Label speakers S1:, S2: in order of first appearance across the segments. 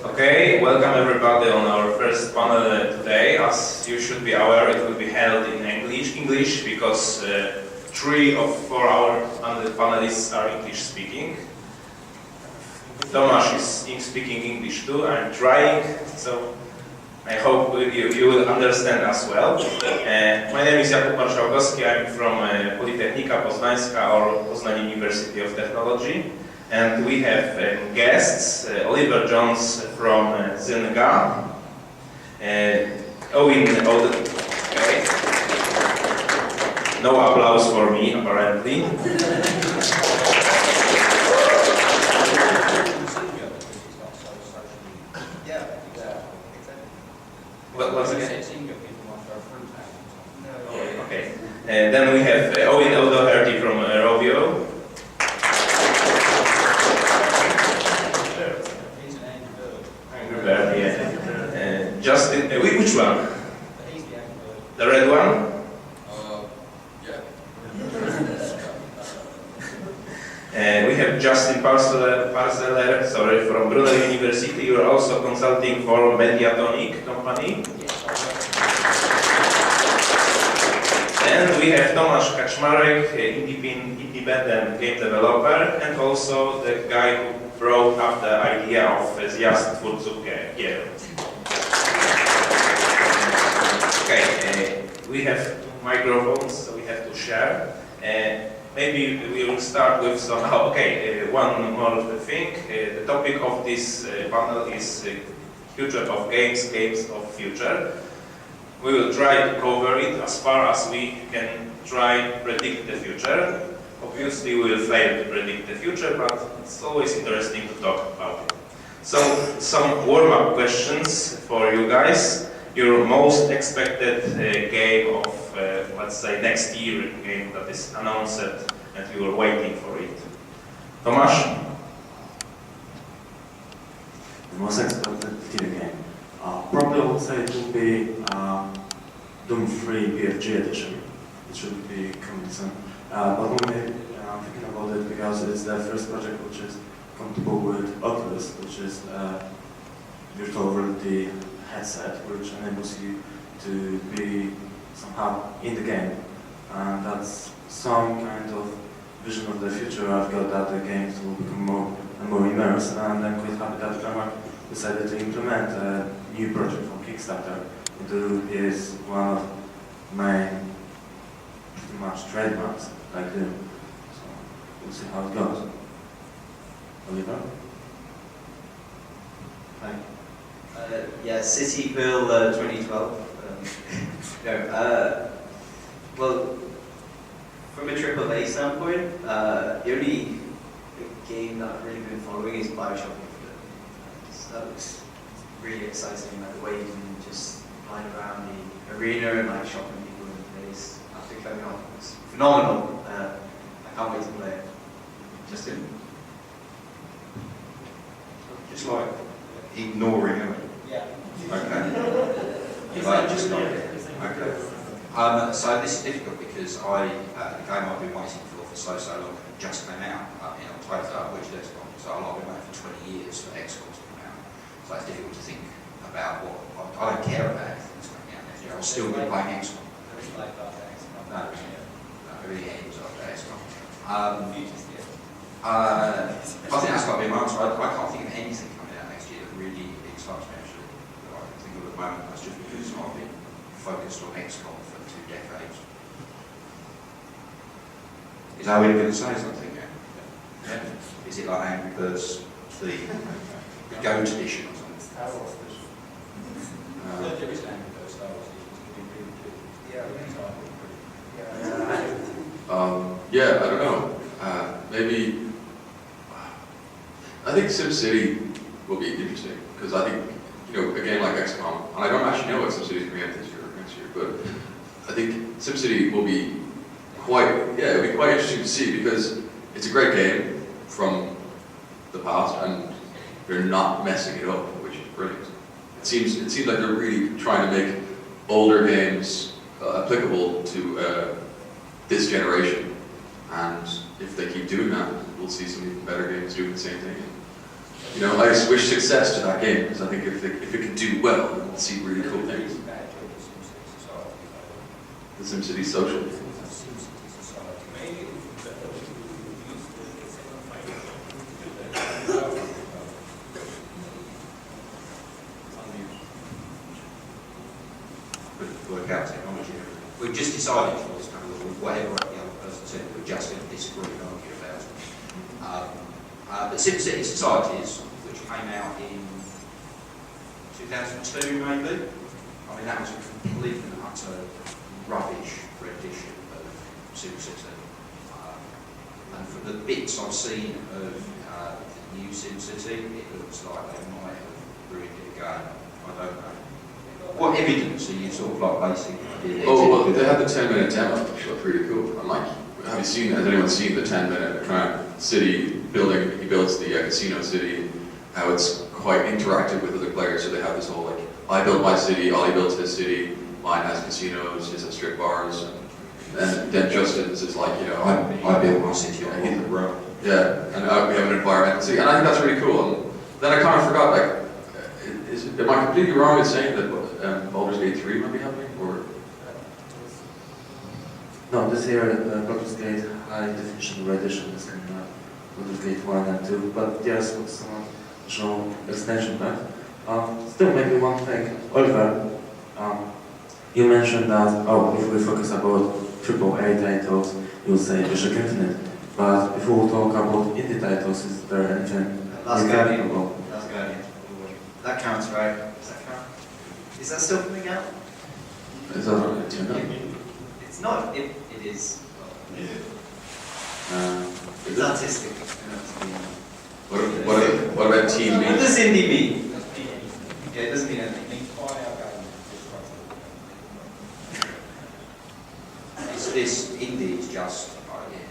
S1: Okay, welcome everybody on our first panel today. As you should be aware, it will be held in English because 3 of 4 our panelists are English speaking. Tomasz is speaking English too. I'm trying, so I hope you will understand as well. My name is Jakub Marszałkowski. I'm from Politechnika, Poznańska, or Poznań University of Technology. And we have guests, Olivier Jones from Zynga, Eoin, okay. No applause for me, apparently. What's again? Okay. And then we have Eoin from Rovio. Justin, which one? The red one? Yeah. We have Justin Parsler, from Brunel University. You are also consulting for Mediatonic company. And we have Tomasz Kaczmarek, independent game developer, and also the guy who brought up the idea of Zjazd, Twórców, Gier. Okay, we have 2 microphones, so we have to share. Maybe we will start with some. One more thing. The topic of this panel is future of games, games of future. We will try to cover it as far as we can try to predict the future. Obviously, we will fail to predict the future, but it's always interesting to talk about it. So, some warm-up questions for you guys. Your most expected game of, let's say, next year game that is announced and you are waiting for it. Tomasz?
S2: The most expected video game. Probably I would say it would be Doom 3 BFG edition. It should be coming soon. But only I'm thinking about it because it's the first project which is compatible with Oculus, which is virtual reality headset, which enables you to be somehow in the game. And that's some kind of vision of the future I've got, that the games will become more and more immersed. And I'm quite happy that Kaczmarek decided to implement a new project from Kickstarter into his one of my pretty much trademarks, like him. So we'll see how it goes. Olivier?
S3: Hi. Yeah, City Bill 2012. Well, from a AAA standpoint, the only game that I've really been following is Bioshock Infinite. That looks really exciting, like the way you can just ride around the arena and like shotgun people in the face after coming off. It's phenomenal. I can't wait to play it.
S4: Justin? Just like ignoring it.
S3: Yeah.
S4: Okay. Like just not. Okay. So this is difficult because the game I've been waiting for so long just came out in October, which is XCOM. So I've been waiting for 20 years for XCOM to come out. So it's difficult to think about what I don't care about anything that's coming out next year. I'll still be playing XCOM. No, it really ends after XCOM. I think that's got to be my answer. I can't think of anything coming out next year that really excites me actually. That I can think of at the moment. That's just because I've been focused on XCOM for 2 decades. Is Owen going to say something yet? Yeah. Is it like Angry Birds, the Goat edition or something?
S5: Star Wars edition. There is an Angry Birds Star Wars edition.
S6: Yeah, I don't know. Maybe I think SimCity will be interesting because I think a game like XCOM, and I don't actually know what SimCity is going to be next year, but I think SimCity will be it'll be quite interesting to see because it's a great game from the past and they're not messing it up, which is brilliant. It seems like they're really trying to make older games applicable to this generation, And if they keep doing that, we'll see some even better games doing the same thing. You know, I just wish success to that game, because I think if it can do well, then we'll see really cool things. The SimCity Social.
S4: Work out technology. We've just decided for this panel that whatever the other person said, we're just going to disagree and argue about. But SimCity Societies, which came out in 2002 maybe, I mean that was a complete and utter rubbish rendition of SimCity. And from the bits I've seen of the new SimCity, it looks like they might have ruined it again. I don't know. What evidence are you sort of like basing?
S6: Oh, well, they had the 10-minute demo, which looked pretty cool. I'm like, has anyone seen the 10-minute kind of city building? He builds the casino city, how it's quite interactive with other players. So they have this whole like, I built my city, Ollie built his city, mine has casinos, his has strip bars, and then Justin's is like, you know,
S4: I built my city on the road.
S6: Yeah, and we have an environmental city, and I think that's really cool. And then I kind of forgot, like, am I completely wrong in saying that Baldur's Gate 3 might be happening, or?
S2: No, this year Baldur's Gate High Definition Edition is coming out. Baldur's Gate 1 and 2, but yes, with some additional extension, right? Still, maybe one thing, Olivier, you mentioned that, if we focus about AAA titles, you'll say Bioshock Infinite. But if we talk about indie titles, is there anything
S3: Last Guardian. That counts, right? Does that count? Is that still coming out?
S6: Is that on Nintendo?
S3: It's not. It is. It's artistic.
S6: What about Team
S3: What
S6: Meat?
S3: does indie mean? Yeah, it doesn't mean anything.
S4: This indie is just,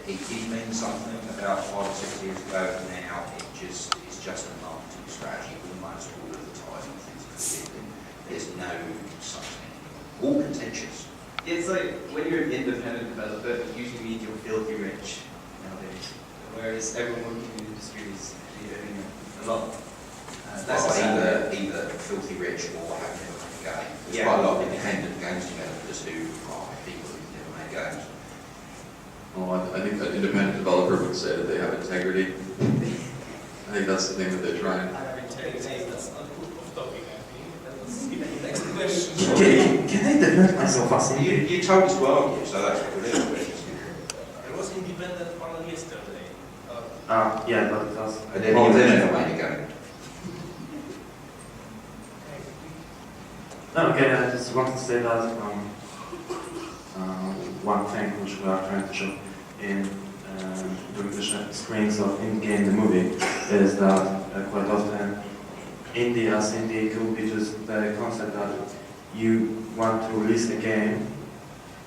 S4: it did mean something about 5 or 6 years ago, and now it's just a marketing strategy almost all of the time. There's no such thing. All contentious.
S3: It's like when you're an independent developer, it usually means you're filthy rich nowadays. Whereas everyone working in the industry is earning a lot. That's
S4: either filthy rich or have never made a game. There's quite a lot of independent games developers who are people who've never made games.
S6: Well, I think an independent developer would say that they have integrity. I think that's the thing that they're trying.
S5: That's not off topic, I think. Next question.
S2: Can I defend myself as indie?
S4: You told us to argue, so that's what we're doing.
S5: There was independent panel yesterday.
S2: Yeah, but it was...
S4: And then you never made a game.
S2: Okay, I just wanted to say that one thing which we are trying to show in during the screenings of in-game the movie is that quite often indie as indie could be just the concept that you want to release a game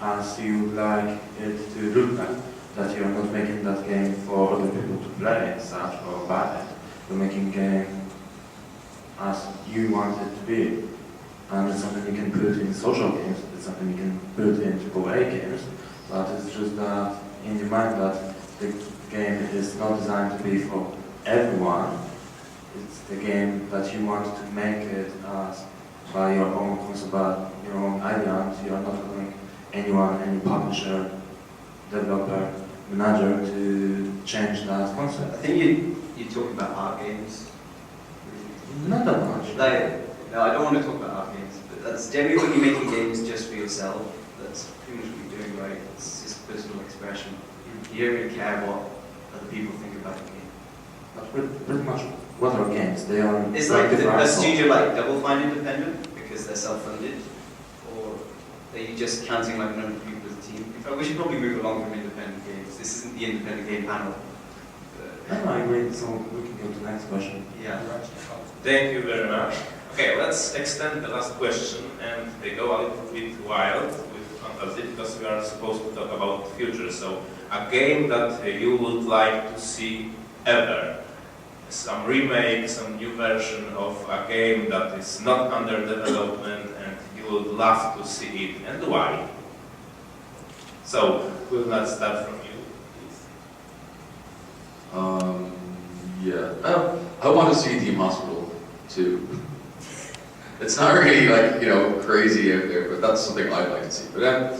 S2: as you like it to look like, that you are not making that game for other people to play such or buy it. You're making a game as you want it to be. And it's something you can put in social games, it's something you can put in AAA games, but it's just that in your mind that the game is not designed to be for everyone. It's the game that you want to make it as by your own concept, by your own idea. You are not allowing anyone, any publisher, developer, manager to change that concept.
S3: I think you talk about art games.
S2: Not that much.
S3: No, I don't want to talk about art games, but that's generally when you're making games just for yourself. That's pretty much what you're doing, right? It's just personal expression. You don't really care what other people think about the game.
S2: But pretty much what are games? They are...
S3: It's like a studio like Double Fine independent because they're self-funded, or are you just counting like a number of people as a team? In fact, we should probably move along from independent games. This isn't the independent game panel.
S2: I agree, so we can go to the next question.
S3: Yeah.
S1: Thank you very much. Okay, let's extend the last question and go a little bit wild with fantasy because we are supposed to talk about the future. So, a game that you would like to see ever. Some remake, some new version of a game that is not under development and you would love to see it, and why? So, we'll not start from you, please.
S6: Yeah, I want to see Team Hospital too. It's not really like, you know, crazy out there, but that's something I'd like to see. But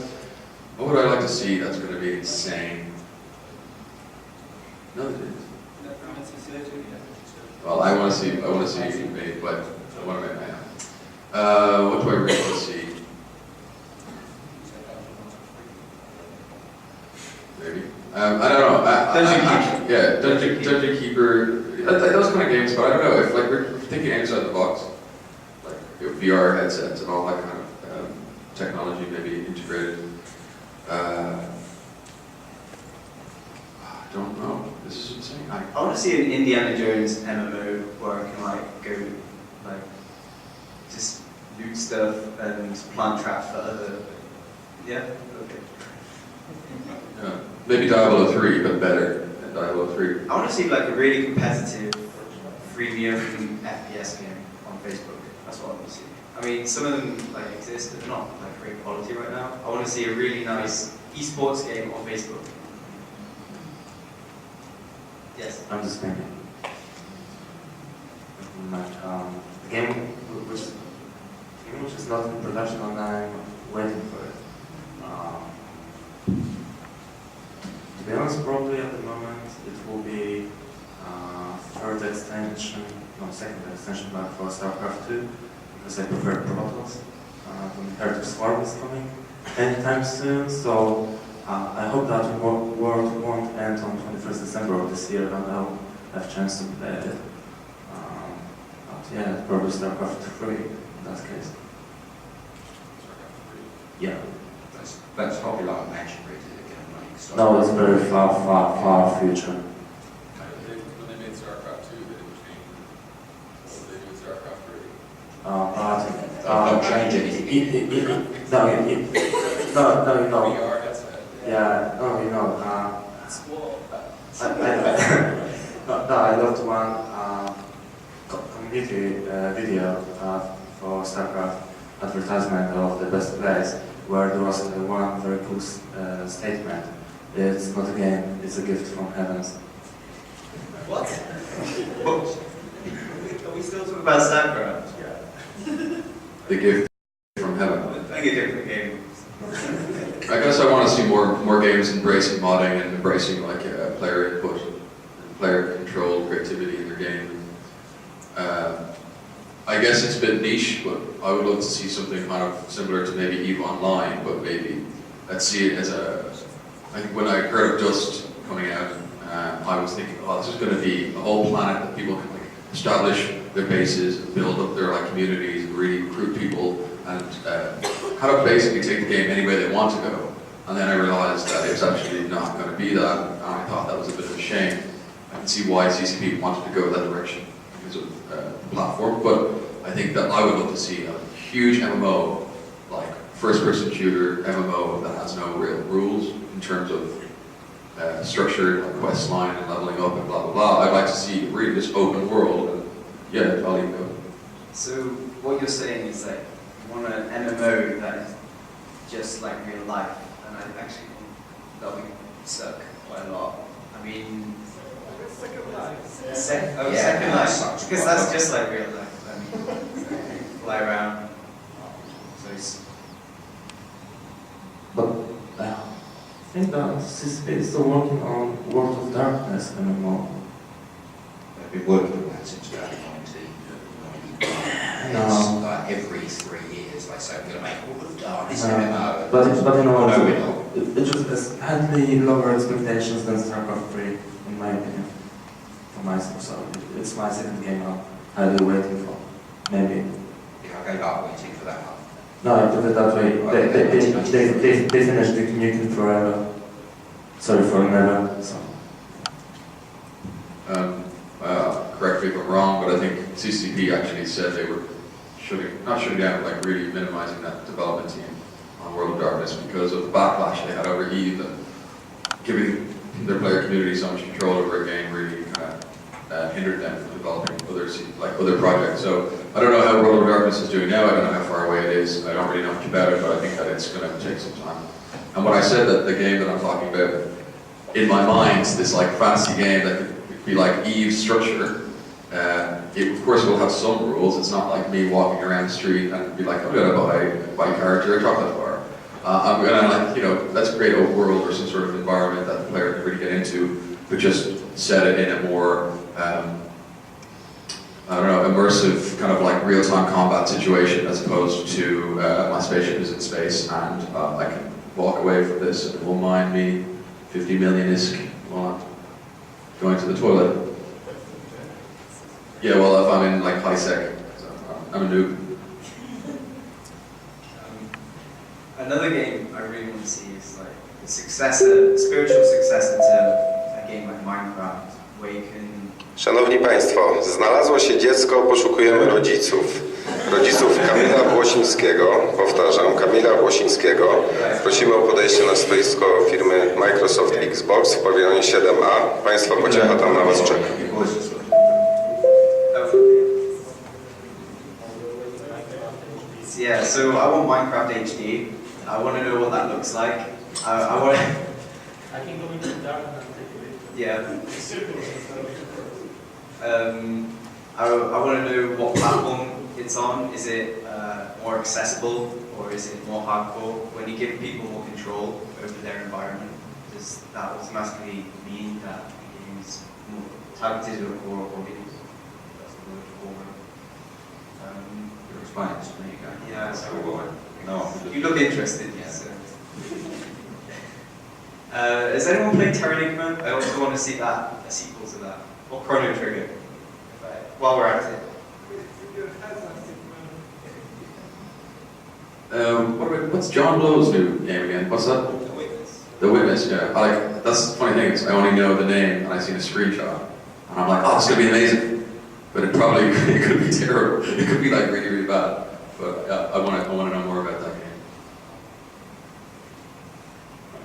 S6: what would I like to see that's going to be insane? No, it is. Well, I want to see it made, but I want to make my own. What do I really want to see? Maybe. I don't know.
S3: Dungeon Keeper.
S6: Yeah, Dungeon Keeper. Those kind of games, but I don't know if like we're thinking outside the box, like VR headsets and all that kind of technology maybe integrated. I don't know. This is insane.
S3: I want to see an Indiana Jones MMO where I can like go, like, just loot stuff and plant traps for other. Yeah. Okay.
S6: Yeah. Maybe Diablo 3, but better than Diablo 3.
S3: I want to see like a really competitive freemium FPS game on Facebook. That's what I want to see. I mean, some of them like exist, but they're not like great quality right now. I want to see a really nice esports game on Facebook. Yes.
S2: I'm just thinking. Like, the game which is not in production and I'm waiting for it. To be honest, probably at the moment it will be third extension, no, second extension back for StarCraft 2, because I prefer Protoss. Imperative Swarm is coming anytime soon, so I hope that world won't end on 21st December of this year and I'll have a chance to play it. But yeah, probably StarCraft 3 in that case. Yeah.
S4: That's probably like a magic rate again.
S2: No, it's very far future.
S6: When they made StarCraft 2, they didn't change what they did with StarCraft 3.
S4: Don't change anything.
S2: No.
S6: VR headset.
S2: Yeah, no, you know, I loved one community video for StarCraft advertisement of the best plays, where there was one very cool statement. It's not a game, it's a gift from heavens.
S3: What? Are we still talking about StarCraft? Yeah.
S6: The gift from heaven.
S3: I think a different game.
S6: I guess I want to see more games embracing modding and embracing like player input and player controlled creativity in their game. I guess it's a bit niche, but I would love to see something kind of similar to maybe EVE Online, but maybe let's see it as I think when I heard of Dust coming out, I was thinking, oh, this is going to be a whole planet that people can like establish their bases, build up their like communities, really recruit people, and kind of basically take the game any way they want to go. And then I realized that it's actually not going to be that, and I thought that was a bit of a shame. I can see why CCP wanted to go that direction because of the platform, but I think that I would love to see a huge MMO, like first-person shooter MMO that has no real rules in terms of structured like quest line and leveling up and blah blah blah. I'd like to see really this open world, and yeah, I'll even go.
S3: So what you're saying is that you want an MMO that is just like real life, and I actually think that would suck quite a lot. I mean,
S5: Second Life.
S3: Second
S4: Yeah,
S3: Life,
S4: sucks
S3: because
S4: quite a
S3: that's
S4: lot.
S3: just like real life. I mean, fly around. So it's
S2: But I think that CCP is still working on World of Darkness MMO.
S4: They've been working on that since about 19. It's like every 3 years they say, we're going to make all of Darkness MMO.
S2: But you know,
S4: No, we're not.
S2: it just has slightly lower expectations than StarCraft 3, in my opinion. For myself, so it's my second game I'll be waiting for. Maybe.
S4: Yeah, I gave up waiting for that one.
S2: No, I put it that way. They finished the Nukem Forever. Sorry, for never. So.
S6: Correct me if I'm wrong, but I think CCP actually said they were not shutting down, but like really minimizing that development team on World of Darkness because of the backlash they had over EVE and giving their player community so much control over a game really kind of hindered them from developing other projects. So I don't know how World of Darkness is doing now. I don't know how far away it is. I don't really know much about it, but I think that it's going to take some time. And when I said that the game that I'm talking about, in my mind, this like fantasy game that could be like Eve's structure. It of course will have some rules. It's not like me walking around the street and be like, I'm gonna buy character a chocolate bar. I'm gonna like, you know, let's create a world or some sort of environment that the player can really get into, but just set it in a more, I don't know, immersive kind of like real-time combat situation as opposed to my spaceship is in space and I can walk away from this and it will mine me 50 million ISK while I'm going to the toilet. Yeah, well, if I'm in like high sec, I'm a noob.
S3: Another game I really want to see is like the successor, spiritual successor to a game like Minecraft, where you can.
S7: Szanowni Państwo, znalazło się dziecko, poszukujemy rodziców. Rodziców Kamila Włosińskiego, powtarzam, Kamila Włosińskiego. Prosimy o podejście na stoisko firmy Microsoft Xbox w pawionie 7A. Państwa pociecha tam na Was czeka.
S3: Yeah, so I want Minecraft HD. I want to know what that looks like. I want.
S5: I can go into the dark and take it.
S3: Yeah. I want to know what platform it's on. Is it more accessible or is it more hardcore? When you give people more control over their environment, does that automatically mean that the game is more targeted to a core audience? That's the word for it.
S4: You're explaining this to me again.
S3: Yeah, so
S4: No.
S3: you look interested, yes. Has anyone played Terranigma? I also want to see that, a sequel to that. Or Chrono Trigger, while we're at it.
S6: What's John Blow's new game again? What's that?
S3: The Witness.
S6: The Witness, yeah. That's the funny thing is I only know the name and I seen a screenshot. And I'm like, oh, it's gonna be amazing. But it probably it could be terrible. It could be like really, really bad. But I want to know more about that game.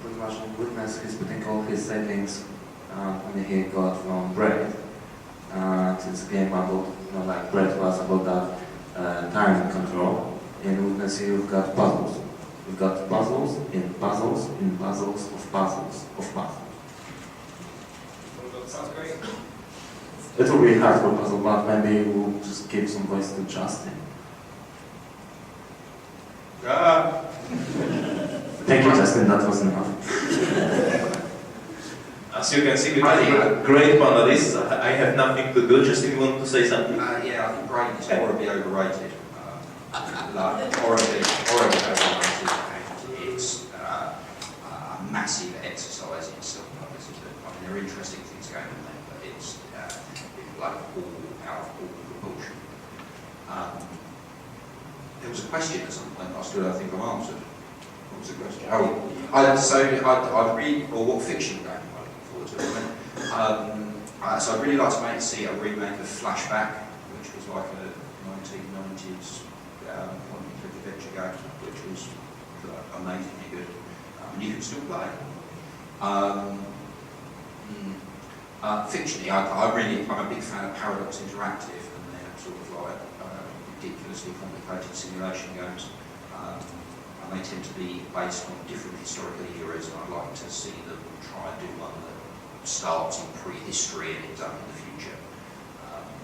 S2: Pretty much on Witness, he's putting all his savings when he got from Bread. Since the game about, you know, like Bread was about that time control. In Witness you've got puzzles. You've got puzzles in puzzles in puzzles of puzzles of puzzles.
S3: That sounds great.
S2: It will be a hardcore puzzle, but maybe we'll just give some voice to Justin. Thank you, Justin, that was enough.
S1: As you can see, we have great panelists. I have nothing to do. Just if you want to say something.
S4: Yeah, I think brain is horribly overrated. Horribly overrated, and it's a massive exercise in self-publicity. I mean, there are interesting things going on there, but it's like all out of all proportion. There was a question at some point I think I've answered. What was the question? I'd read, or what fiction game am I looking forward to? So I'd really like to see a remake of Flashback, which was like a 1990s point-and-click adventure game, which was amazingly good, and you can still play. Fictionally, I'm a big fan of Paradox Interactive and their sort of like ridiculously complicated simulation games. And they tend to be based on different historical eras, and I'd like to see them try and do one that starts in prehistory and ends up in the future.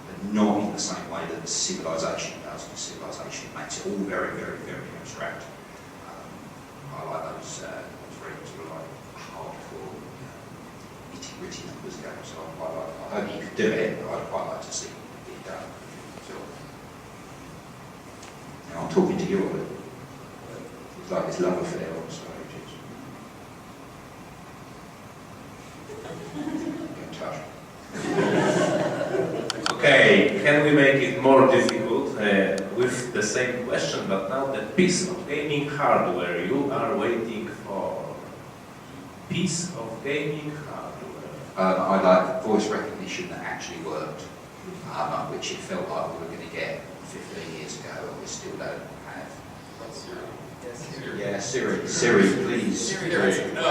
S4: But not in the same way that Civilization does, because Civilization makes it all very, very, very abstract. I like those very sort of like hardcore, nitty-gritty numbers games, so I hope you could do it, but I'd quite like to see it done. So, now I'm talking to you all. It's like this love affair on stage. Get in touch.
S1: Okay, can we make it more difficult with the same question, but now the piece of gaming hardware you are waiting for? Piece of gaming hardware.
S4: I like voice recognition that actually worked, which it felt like we were going to get 15 years ago, and we still don't have. Yeah, Siri, please.
S5: No.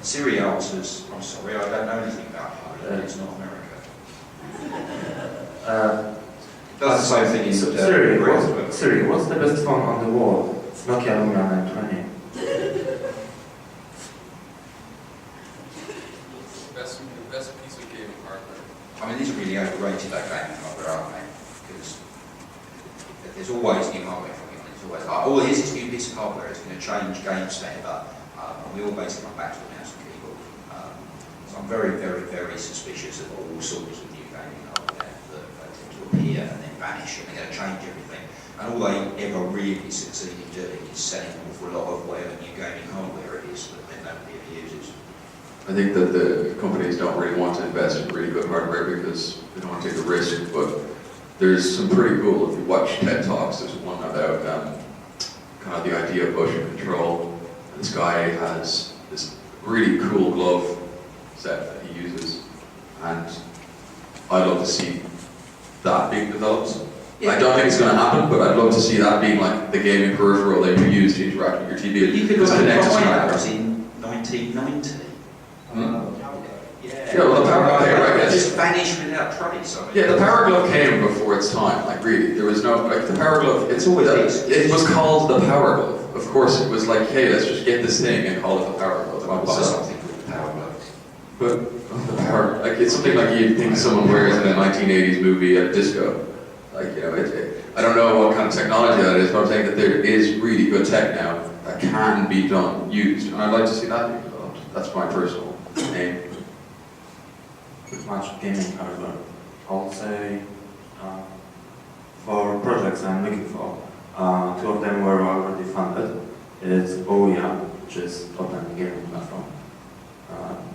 S4: Siri answers. I'm sorry, I don't know anything about hardware. It's not America. Does the same thing in
S2: Siri, what's the best phone on the wall? Nokia Lumia 920.
S8: The best piece of gaming
S4: I mean, these are really overrated, that gaming hardware, aren't they? Because there's always new hardware coming on. It's always like, oh, here's this new piece of hardware, it's going to change game standard. And we all basically come back to the mouse and keyboard. So I'm very, very, very suspicious of all sorts of new gaming hardware that tend to appear and then vanish, and they're going to change everything. And all they ever really succeed in doing is selling an awful lot of whatever new gaming hardware it is that then nobody ever uses.
S6: I think that the companies don't really want to invest in really good hardware because they don't want to take the risk, but there's some pretty cool, if you watch TED Talks, there's one about kind of the idea of motion control. This guy has this really cool glove set that he uses, and I'd love to see that being developed. I don't think it's going to happen, but I'd love to see that being like the gaming peripheral that you use to interact with your TV.
S4: You could
S6: Just connect to
S4: that
S6: screen.
S4: was in 1990.
S6: Yeah, well, the power glove came, right?
S4: Just vanished without trace. I mean,
S6: Yeah, the power glove came before its time. Like really, there was no like the power glove. It's always it was called the power glove. Of course, it was like, hey, let's just get this thing and call it the power glove.
S4: Well, there's something called the power glove.
S6: But the power, like it's something like you'd think someone wears in a 1980s movie at a disco. Like, you know, I don't know what kind of technology that is, but I'm saying that there is really good tech now that can be used, and I'd like to see that being developed. That's my personal aim.
S2: Pretty much gaming hardware. I would say for projects I'm looking for, two of them were already funded. It's Ouya, which is open gaming platform,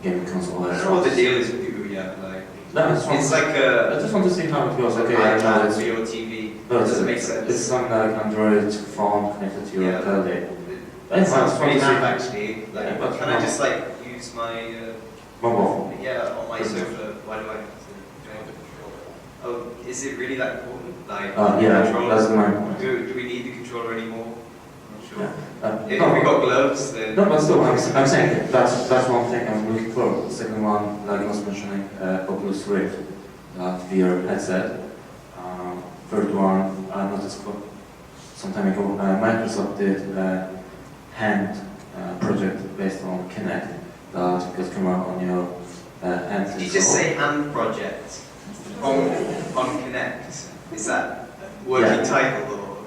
S2: gaming console.
S3: I don't know what the deal is with the Ouya, like.
S2: No,
S3: It's like a.
S2: I just want to see how it goes. Okay,
S3: iPad for your TV.
S2: No,
S3: It doesn't make sense.
S2: It's something like Android phone connected to your tele.
S3: It sounds pretty
S2: nice.
S3: naff actually. Like,
S2: Yeah, but
S3: can I just like use my
S2: Mobile phone.
S3: on my sofa? Why do I have to? Oh, is it really that important? Like
S2: Yeah,
S3: controller?
S2: that's my point.
S3: Do we need the controller anymore? I'm not sure.
S2: Yeah.
S3: If we got gloves, then.
S2: No, but still, I'm saying that's one thing I'm looking for. The second one, like I was mentioning, Oculus Rift, that VR headset. Third one, I noticed some time ago, Microsoft did a hand project based on Kinect that you could come out on your hand.
S3: Did you just say hand project on Connect? Is that working title or?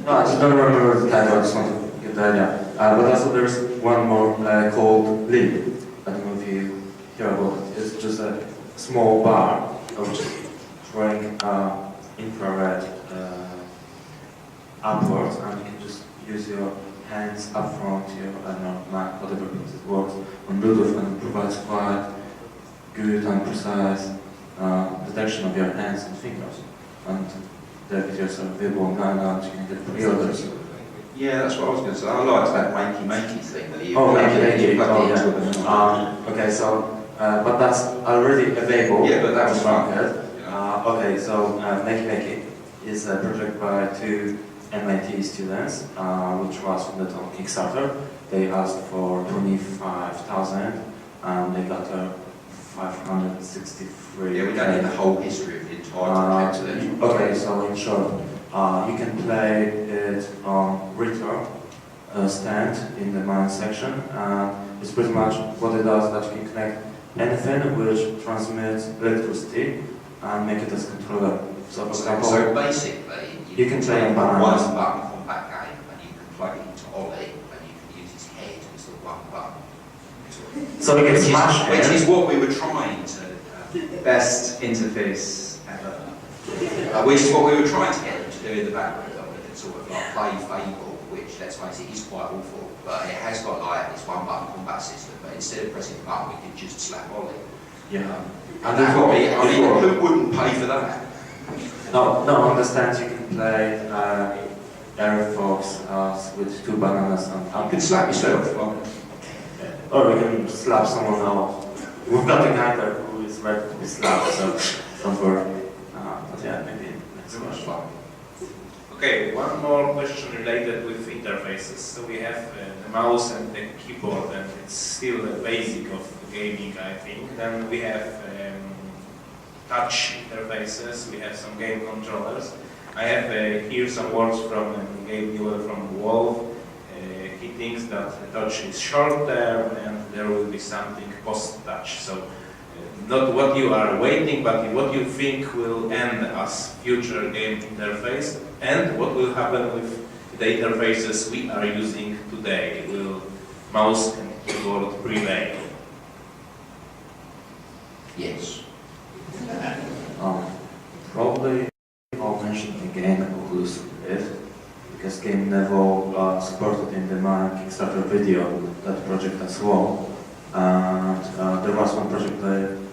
S2: No, I just don't remember the title, I just want to get the idea. But also there's one more called Lib. I don't know if you hear about it. It's just a small bar showing infrared upwards, and you can just use your hands up front, your, I don't know, Mac, whatever it works on Bluetooth, and it provides quite good and precise detection of your hands and fingers. And the videos are available online, and you can get pre-orders.
S4: Yeah, that's what I was going to say. I liked that makey thing that you
S2: Okay, so, but that's already available.
S4: Yeah, but that was fun.
S2: Okay, so makey is a project by two MIT students, which was funded on Kickstarter. They asked for 25,000, and they got 563.
S4: Yeah, we don't need the whole history of the entire project.
S2: Okay, so in short, you can play it on retro stand in the main section. It's pretty much what it does, that you can connect anything which transmits electricity and make it as controller. So for example,
S4: So basically,
S2: you can play on
S4: one
S2: bananas.
S4: button combat game, and you can plug it into Ollie, and you can use his head as the one button.
S2: So you can smash
S4: Which
S2: it.
S4: is what we were trying to.
S3: Best interface ever.
S4: Which is what we were trying to get them to do in the background of it, sort of like play Fable, which, let's face it, is quite awful, but it has got like this one button combat system, but instead of pressing the button, we could just slap Ollie.
S2: Yeah.
S4: And that would be, I mean, who wouldn't pay for that?
S2: No, understand you can play Air Fox with two bananas and
S4: You can slap yourself.
S2: or you can slap someone else. We've got a guy there who is ready to be slapped, so don't worry. But yeah, maybe next question.
S1: Okay, one more question related with interfaces. So we have the mouse and the keyboard, and it's still the basic of gaming, I think. Then we have touch interfaces, we have some game controllers. I have here some words from Gabe Newell from Wolf. He thinks that the touch is short term and there will be something post-touch. So not what you are waiting, but what you think will end as future game interface, and what will happen with the interfaces we are using today. Will mouse and keyboard prevail?
S4: Yes.
S2: Probably I'll mention again Oculus Rift, because game never supported in the Kickstarter video that project as well. And there was one project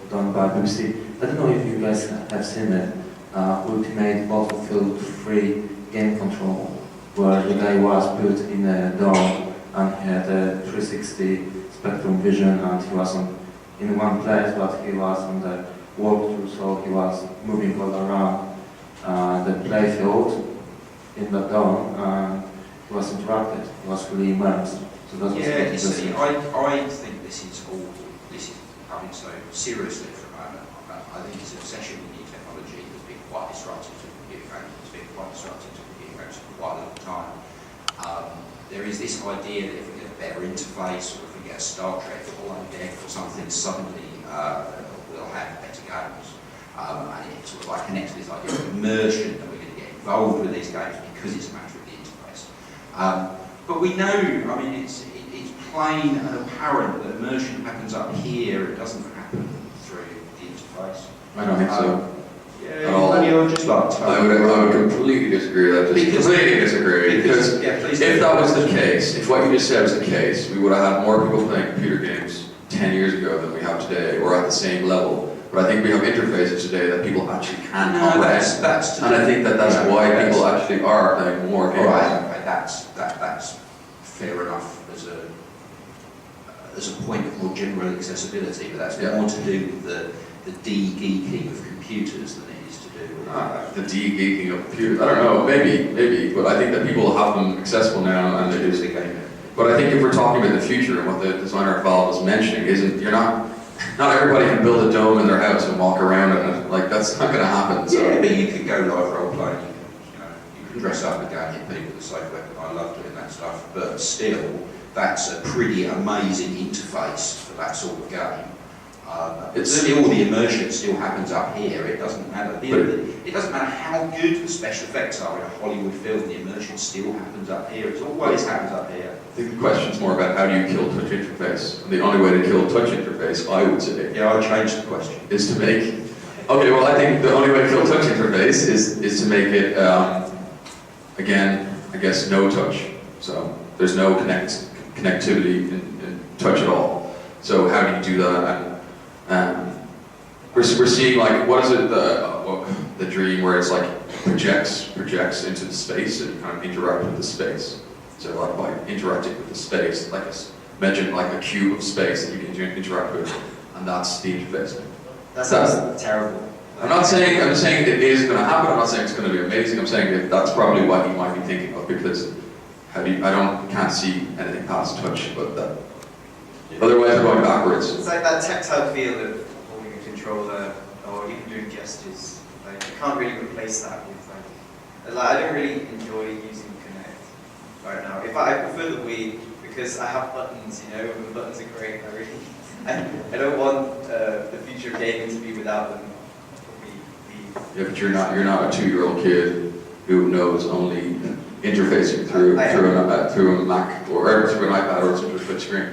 S2: done by BBC. I don't know if you guys have seen it. Ultimate Battlefield 3 game control, where the guy was put in a dome and he had a 360 spectrum vision, and he wasn't in one place, but he was on the walkthrough, so he was moving all around the playfield in the dome, and he was interactive. He was fully immersed. So that was
S4: Yeah, you see, I think this is coming so seriously for a moment. I think it's an obsession with new technology that's been quite disruptive to computer games. It's been quite disruptive to computer games for quite a long time. There is this idea that if we get a better interface, or if we get a Star Trek or deck or something, suddenly we'll have better games. And it sort of like connects to this idea of immersion, that we're going to get involved with these games because it's a matter of the interface. But we know, I mean, it's plain and apparent that immersion happens up here, it doesn't happen through the interface.
S6: I don't think so.
S4: Yeah, you're just like
S6: I would completely disagree with that. Because if that was the case, if what you just said was the case, we would have had more people playing computer games 10 years ago than we have today, or at the same level. But I think we have interfaces today that people actually can comprehend. And I think that's why people actually are playing more games.
S4: Right, okay, that's fair enough as a point of more general accessibility, but that's more to do with the de-geeking of computers than it is to do with
S6: the de-geeking of computers. I don't know, maybe, but I think that people have them accessible now, and it is the game. But I think if we're talking about the future, and what the designer of Valve was mentioning, not everybody can build a dome in their house and walk around in it. Like, that's not going to happen. So.
S4: Yeah, but you can go live role playing. You can dress up again, hit people with a safe weapon. I love doing that stuff, but still, that's a pretty amazing interface for that sort of game. It's still, the immersion still happens up here. It doesn't matter. It doesn't matter how good the special effects are in a Hollywood film. The immersion still happens up here. It always happens up here.
S6: I think the question's more about how do you kill touch interface. And the only way to kill touch interface, I would say,
S4: yeah, I'll change the question,
S6: is to make. Okay, well, I think the only way to kill touch interface is to make it again, I guess, no touch. So there's no connectivity in touch at all. So how do you do that? And we're seeing, like, what is it, the dream where it's like projects into the space and kind of interact with the space. So like by interacting with the space, like imagine like a cube of space that you can interact with, and that's the interface.
S3: That sounds terrible.
S6: I'm saying it is going to happen. I'm not saying it's going to be amazing. I'm saying that that's probably what you might be thinking of, because can't see anything past touch, but that. Otherwise, we're going backwards.
S3: It's like that tactile feel of holding a controller or even doing gestures. Like, you can't really replace that with I don't really enjoy using Connect right now. I prefer the Wii because I have buttons, and buttons are great. I don't want the future of gaming to be without them.
S6: Yeah, but you're not a 2-year-old kid who knows only interfacing through a Mac or through an iPad or through a split screen.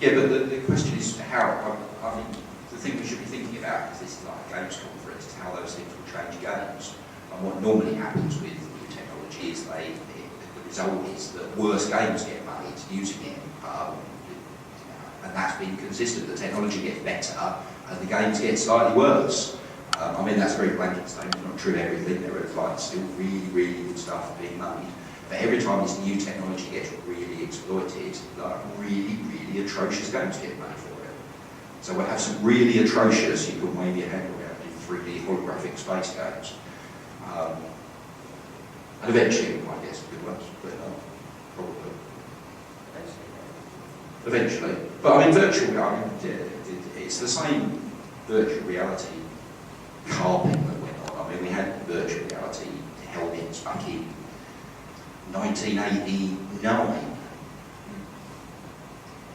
S4: Yeah, but the question is how. I mean, the thing we should be thinking about, because this is like a games conference, is how those things will change games. And what normally happens with new technology is the result is that worse games get made using it. And that's been consistent. The technology gets better and the games get slightly worse. I mean, that's a very blanket statement. It's not true everything. There are still really, really good stuff being made. But every time this new technology gets really exploited, really, really atrocious games get made for it. So we'll have some really atrocious, you can wave your hand around in 3D holographic space games. And eventually we might get some good ones, but probably. Eventually. But I mean, it's the same virtual reality carping that went on. I mean, we had virtual reality helmets back in 1989.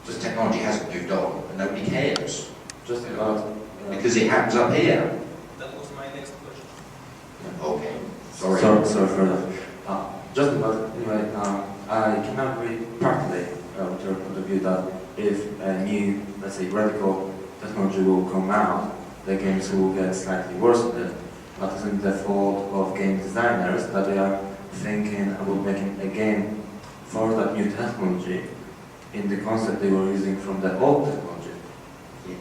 S4: But technology hasn't moved on, and nobody cares.
S2: Just about...
S4: Because it happens up here.
S5: That was my next question.
S4: Okay. Sorry.
S2: Sorry for that. Just about, anyway, I can agree partly with your point of view that if a new, let's say, radical technology will come out, the games will get slightly worse with it. But isn't the fault of game designers that they are thinking about making a game for that new technology in the concept they were using from the old technology?
S4: Yes.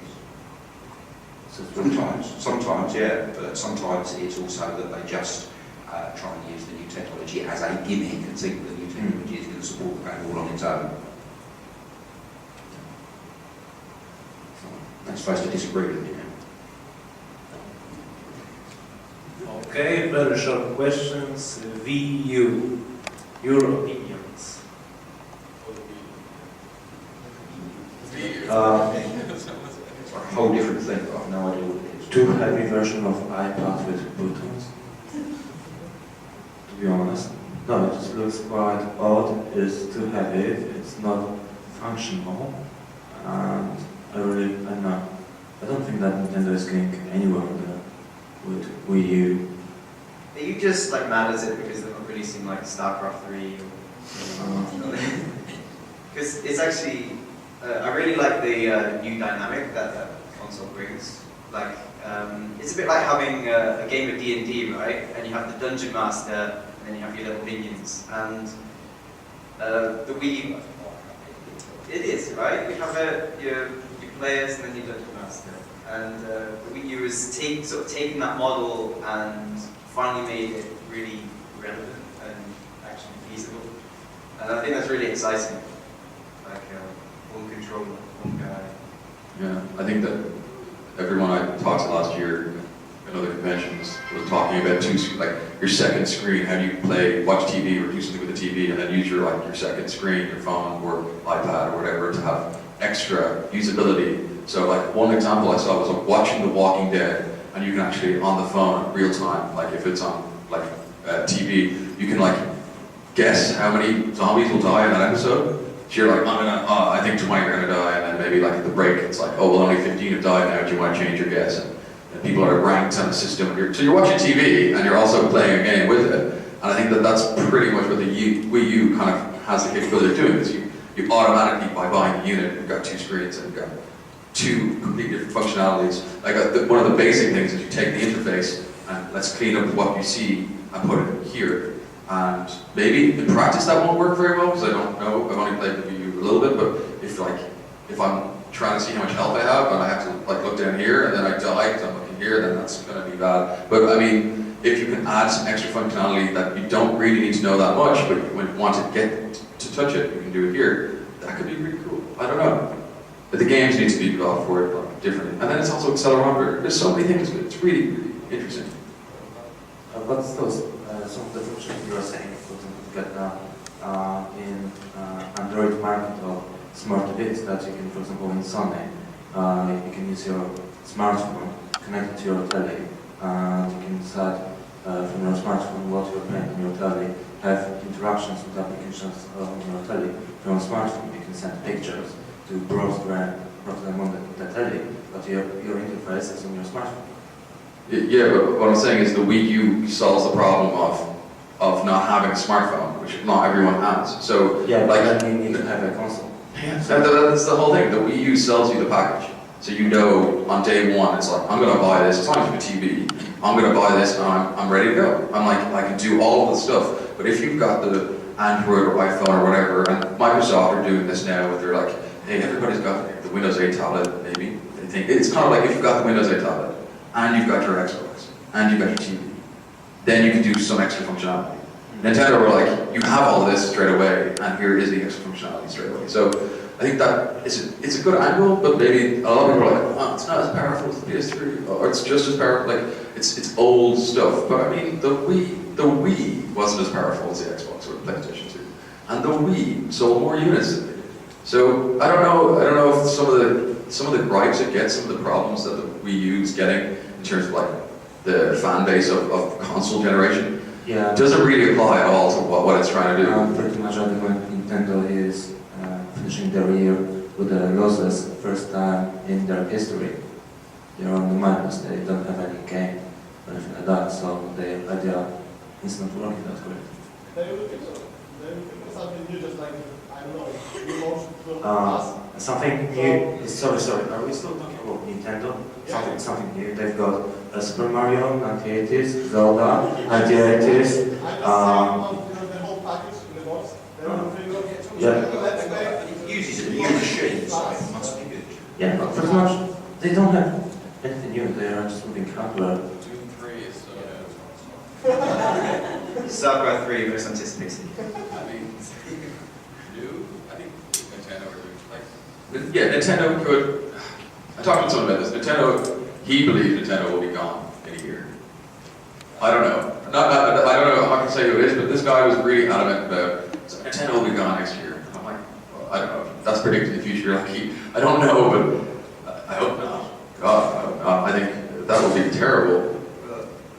S2: So it's really
S4: Sometimes, yeah, but sometimes it's also that they just try and use the new technology as a gimmick and think that the new technology is going to support the game all on its own. I'm supposed to disagree with you now.
S1: Okay, very short questions. VU, your opinions.
S4: It's like a whole different thing, but I've no idea what it is.
S2: too heavy version of iPad with buttons. To be honest. No, it just looks quite odd. It's too heavy. It's not functional. And I don't know. I don't think that Nintendo is going anywhere with Wii U.
S3: Are you just like mad as it because they're not releasing like StarCraft 3? Because it's actually, I really like the new dynamic that that console brings. Like, it's a bit like having a game of D&D, right? And you have the dungeon master, and then you have your little minions. And the Wii, it is, right? We have your players and then your dungeon master. And the Wii U is sort of taking that model and finally made it really relevant and actually feasible. And I think that's really exciting. Like one controller, one guy.
S6: Yeah, I think that everyone I talked to last year in other conventions was talking about your second screen. How do you watch TV or do something with the TV, and then use your second screen, your phone or iPad or whatever, to have extra usability. So like one example I saw was like watching The Walking Dead, and you can actually on the phone real time, like if it's on TV, you can like guess how many zombies will die in that episode. So you're like, I think 20 are gonna die, and then maybe like at the break it's like, oh well, only 15 have died now. Do you want to change your guess? And people are ranked on the system. So you're watching TV and you're also playing a game with it. And I think that that's pretty much what the Wii U kind of has the capability of doing. Is you automatically, by buying the unit, you've got two screens and you've got two completely different functionalities. Like one of the basic things is you take the interface and let's clean up what you see and put it here. And maybe in practice that won't work very well because I don't know. I've only played the Wii U a little bit, but if I'm trying to see how much health I have and I have to like look down here and then I die because I'm looking here, then that's going to be bad. But I mean, if you can add some extra functionality that you don't really need to know that much, but when you want to get to touch it, you can do it here. That could be really cool. I don't know. But the games need to be developed for it like, differently. And then it's also accelerometer. There's so many things. It's really, really interesting.
S2: But still, some of the functions you are saying, for example, to get in Android market of smart TVs that you can, for example, in Sony, you can use your smartphone, connect it to your telly, and you can decide from your smartphone what you're playing on your telly, have interactions with applications on your telly. From your smartphone, you can send pictures to browse them on the telly, but your interface is on your smartphone.
S6: Yeah, but what I'm saying is the Wii U solves the problem of not having a smartphone, which not everyone has. So
S2: yeah, but like, then you need to have a console.
S6: Yeah, that's the whole thing. The Wii U sells you the package. So you know on day one, it's like, I'm going to buy this, as long as you have a TV, I'm going to buy this and I'm ready to go. I'm like, I can do all of the stuff. But if you've got the Android or iPhone or whatever, and Microsoft are doing this now, where they're like, hey, everybody's got the Windows 8 tablet, maybe. They think it's kind of like if you've got the Windows 8 tablet, and you've got your Xbox, and you've got your TV, then you can do some extra functionality. Nintendo were like, you have all of this straight away, and here is the extra functionality straight away. So I think that it's a good angle, but maybe a lot of people are like, oh, it's not as powerful as the PS3, or it's just as powerful, like, it's old stuff. But I mean, the Wii wasn't as powerful as the Xbox or the PlayStation 2. And the Wii sold more units than they did. So I don't know if some of the gripes it gets, some of the problems that the Wii U is getting in terms of like the fan base of console generation, doesn't really apply at all to what it's trying to do.
S2: Pretty much at the moment Nintendo is finishing their year with the losses first time in their history. they're on the minus, they don't have any game or anything like that, so the idea is not working that great.
S5: They will think so. They will think something new, just like, I don't know, new motion.
S2: Something new, sorry, are we still talking about Nintendo?
S5: Yeah.
S2: Something new, they've got Super Mario, 1980s, Zelda, 1980s,
S5: I'm the whole package in the box. They will figure, let's
S4: It uses a new machine, so it must be good.
S2: yeah, but pretty much, they don't have anything new, they are just moving hardware.
S6: Doom 3 is so
S3: StarCraft 3 most anticipated.
S6: I mean, new? I think Nintendo are doing like. Yeah, Nintendo could. I talked to someone about this. Nintendo, he believes Nintendo will be gone in a year. I don't know. I don't know how I can say who it is, but this guy was really adamant about Nintendo will be gone next year. I'm like, well, I don't know. That's predicting the future. Like, I don't know, but I hope not. God, I hope not. I think that would be terrible.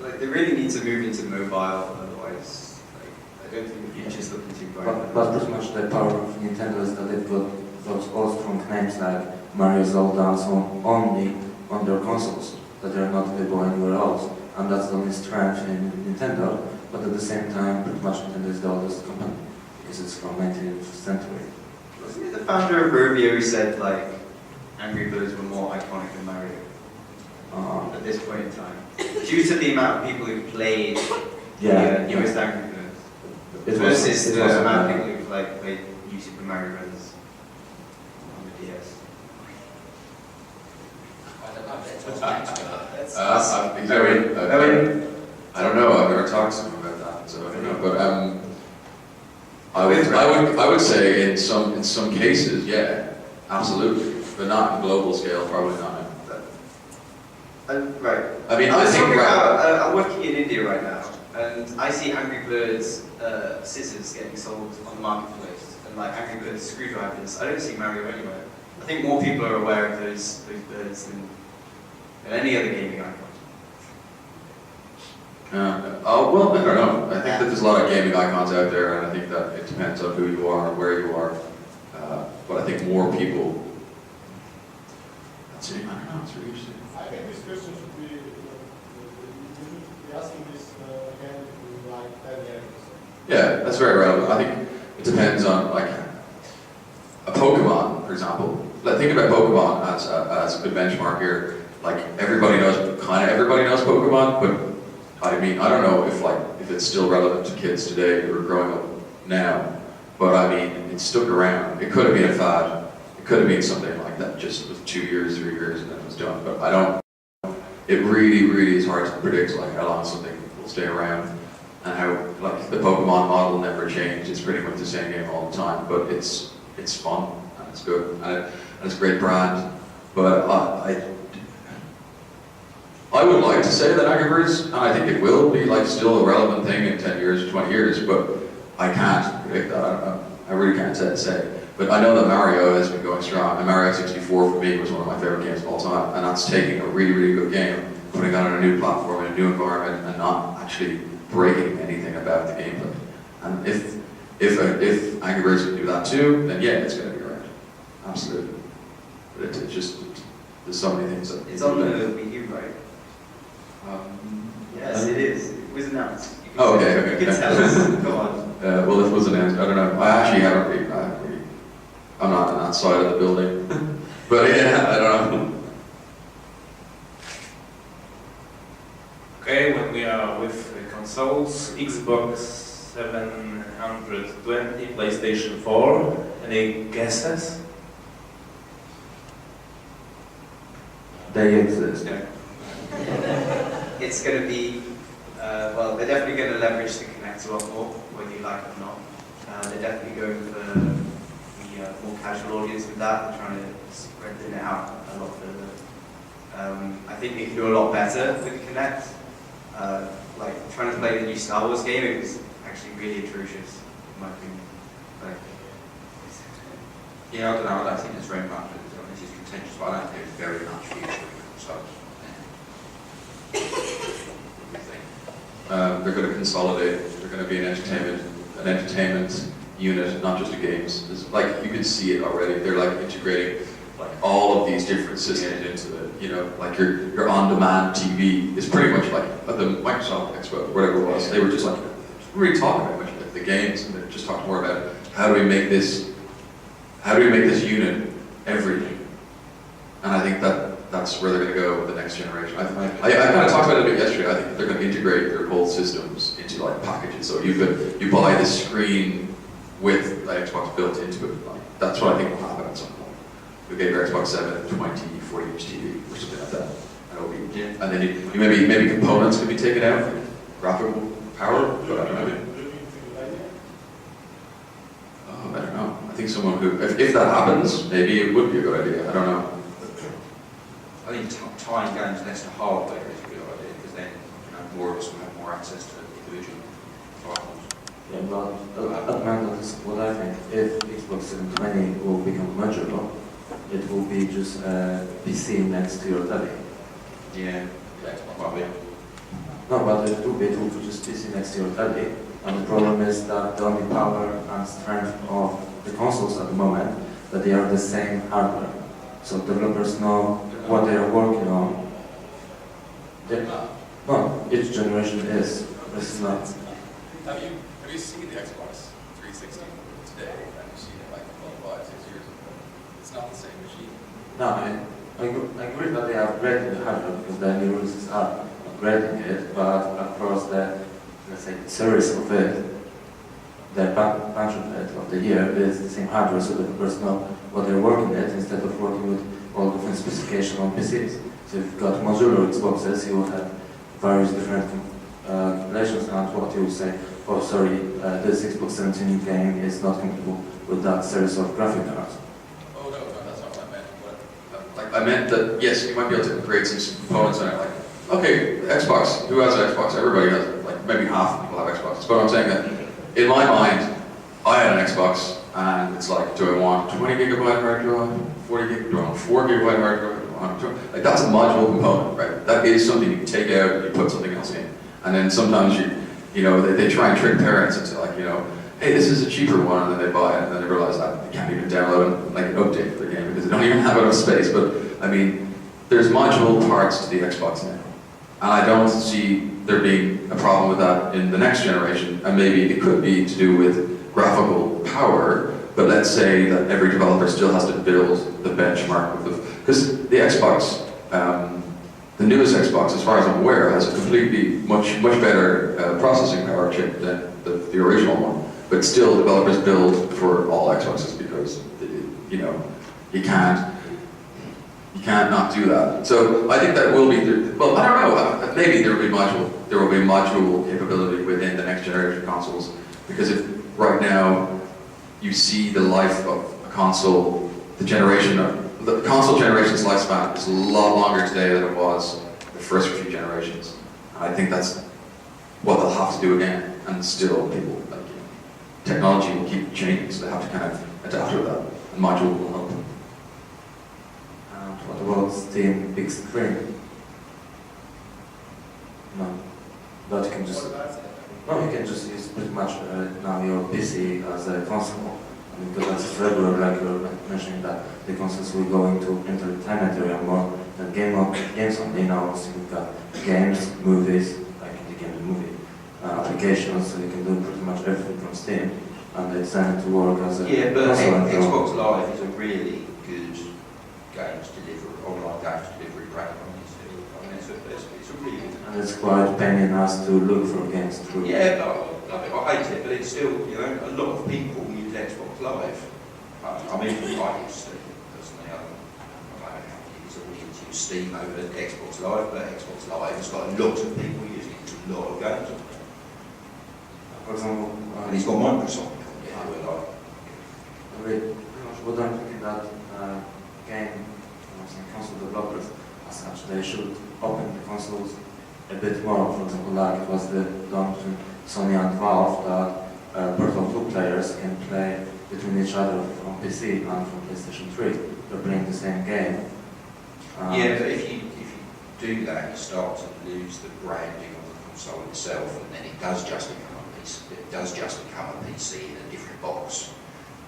S3: Like, they really need to move into mobile, otherwise, like, I don't think the future's looking too bright.
S2: But pretty much the power of Nintendo is that they've got those old strong names like Mario, Zelda, and so on, only on their consoles, that they're not available anywhere else. And that's the only strength in Nintendo, but at the same time, pretty much Nintendo is the oldest company, because it's from 19th century.
S3: Wasn't it the founder of Rovio who said, like, Angry Birds were more iconic than Mario at this point in time? Due to the amount of people who played the newest Angry Birds versus the amount of people who played New Super Mario Bros. On the DS.
S6: I don't know. I've never talked to him about that, so I don't know. But I would say in some cases, yeah, absolutely, but not on global scale. Probably not.
S3: Right.
S6: I mean,
S3: I was talking about, I'm working in India right now, and I see Angry Birds scissors getting sold on the marketplace, and like Angry Birds screwdrivers. I don't see Mario anywhere. I think more people are aware of those birds than any other gaming icon.
S6: Well, I don't know. I think that there's a lot of gaming icons out there, and I think that it depends on who you are and where you are. But I think more people. That's it. I don't know. It's really interesting.
S5: I think this question should be, you should be asking this again in like 10 years.
S6: Yeah, that's very relevant. I think it depends on, like, a Pokemon, for example. Like, think about Pokemon as a good benchmark here. Like, everybody knows Pokemon, but I mean, I don't know if it's still relevant to kids today who are growing up now. But I mean, it stuck around. It could have been a fad. It could have been something like that, just was 2 years, 3 years, and then it was done. But I don't. It really is hard to predict like how long something will stay around, and how like the Pokemon model never changed. It's pretty much the same game all the time, but it's fun and it's good and it's a great brand. But I would like to say that Angry Birds, and I think it will be like still a relevant thing in 10 years or 20 years, but I can't predict that. I don't know. I really can't say. But I know that Mario has been going strong, and Mario 64 for me was one of my favorite games of all time, and that's taking a really good game, putting it on a new platform, in a new environment, and not actually breaking anything about the gameplay. And if Angry Birds can do that too, then yeah, it's going to be around. Absolutely. But it just, there's so many things that...
S3: It's on the Wii U, right? Yes, it is. It was announced.
S6: Oh, okay.
S3: You can tell us. Come on.
S6: Well, it was announced. I don't know. I actually haven't really... I'm not on that side of the building. But yeah, I don't know.
S1: Okay, when we are with consoles, Xbox 720, PlayStation 4, any guesses?
S2: They exist.
S1: Yeah.
S3: It's going to be, well, they're definitely going to leverage the Kinect a lot more, whether you like it or not. They're definitely going for the more casual audience with that. They're trying to spread it out a lot further. I think they can do a lot better with the Kinect. Like trying to play the new Star Wars game, it was actually really atrocious, in my opinion.
S4: Yeah, I don't know. I don't think there's very much. This is contentious, but I don't think there's very much future. So,
S6: They're going to consolidate. They're going to be an entertainment unit, not just a games. It's like you can see it already. They're like integrating like all of these different systems into it. You know, like your on-demand TV is pretty much like at the Microsoft Expo, whatever it was. They were just like really talking about much like the games, and they just talked more about how do we make this unit everything. And I think that's where they're going to go with the next generation. I kind of talked about it a bit yesterday. I think they're going to integrate their whole systems into like packages. So you buy the screen with the Xbox built into it. Like, that's what I think will happen at some point. We get your Xbox 7 20, 40-inch TV or something like that. And it'll be, and then you maybe components could be taken out for graphical power, but I don't know. Oh, I don't know. I think someone who, if that happens, maybe it would be a good idea. I don't know.
S4: I think tying games next to hardware is a good idea, because then more of us will have more access to individual titles.
S2: Yeah, but at the moment, what I think, if Xbox 720 will become modular, it will be just a PC next to your telly.
S4: Yeah, that's probably.
S2: No, but it will be just PC next to your telly. And the problem is that the only power and strength of the consoles at the moment, that they are the same hardware. So developers know what they are working on. No, each generation is. This is not.
S6: Have you seen the Xbox 360 today? Have you seen it like 5, 6 years ago? It's not the same machine.
S2: No, I agree that they are upgrading the hardware because the new releases are upgrading it, but across the, let's say, series of it, the bunch of it of the year is the same hardware, so developers know what they're working at instead of working with all different specifications on PCs. So if you've got modular Xboxes, you will have various different calculations, and what you will say, oh sorry, this Xbox 17 game is not compatible with that series of graphic cards.
S6: Oh no, that's not what I meant. Like I meant that yes, you might be able to create some components on it. Like, okay, Xbox. Who has an Xbox? Everybody has it. Like maybe half the people have Xboxes. But I'm saying that in my mind, I had an Xbox, and it's like, do I want 20 gigabyte hard drive, 40 gig? Do I want 4 gigabyte hard drive? Like that's a module component, right? That is something you can take out and you put something else in. And then sometimes they try and trick parents into like, hey, this is a cheaper one, and then they buy it, and then they realize that they can't even download like an update for the game because they don't even have enough space. But I mean, there's module parts to the Xbox now, and I don't see there being a problem with that in the next generation. And maybe it could be to do with graphical power. But let's say that every developer still has to build the benchmark of the, because the Xbox, the newest Xbox, as far as I'm aware, has a completely much better processing power chip than the original one. But still, developers build for all Xboxes because you can't not do that. So I think that will be. Well, I don't know. Maybe there will be module capability within the next generation consoles, because if right now you see the life of a console, the console generation's lifespan is a lot longer today than it was the first few generations. And I think that's what they'll have to do again. And still, people technology will keep changing, so they have to kind of adapt to that. And module will help.
S2: And what about Steam big screen? No, but you can just. No, you can just use pretty much now your PC as a console. Because that's regular, like you're mentioning that the consoles will go into entertainment area more than games only. Now also you've got games, movies, like in the game and movie, applications, so you can do pretty much everything from Steam. And it's designed to work as a console.
S4: Xbox Live is a really good games delivery, online games delivery platform. I mean, it's a really good.
S2: And it's quite pain in us to look for games through.
S4: Yeah, I hate it, but it's still, a lot of people use Xbox Live. I mean, I use Steam personally. I don't know how his audience use Steam over Xbox Live, but Xbox Live has got a lot of people using it. It's a lot of games.
S2: For example,
S4: And he's got Microsoft.
S2: What I'm thinking that game console developers as such, they should open the consoles a bit more. For example, like it was done between Sony and Valve, that Portal 2 players can play between each other from PC and from PlayStation 3. They're playing the same game.
S4: Yeah, but if you do that, you start to lose the branding of the console itself, and then it does just become a PC. It does just become a PC in a different box.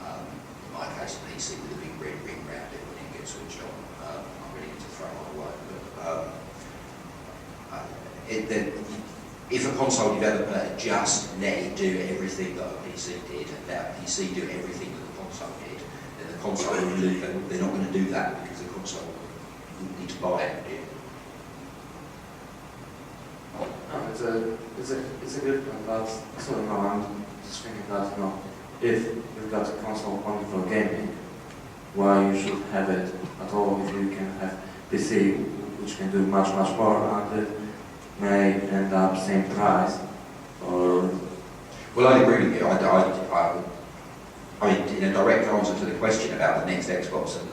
S4: In my case, a PC with a big red ring around it when it gets switched on. I'm ready to throw it away. But if a console developer just let it do everything that a PC did, and that PC do everything that the console did, then the console will lose. They're not going to do that because the console wouldn't need to buy it.
S2: No, it's a good point, but so no, I'm just thinking that if you've got a console only for gaming, why you should have it at all if you can have PC which can do much more and it may end up same price or...
S4: Well, I agree with you. I mean, in a direct answer to the question about the next Xbox and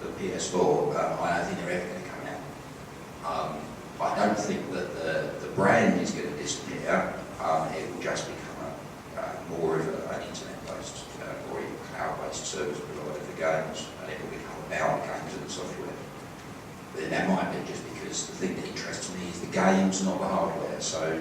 S4: the PS4, I don't think they're ever going to come out. I don't think that the brand is going to disappear. It will just become more of an internet-based or even cloud-based service provider for games, and it will become about games and the software. But that might be just because the thing that interests me is the games, not the hardware. So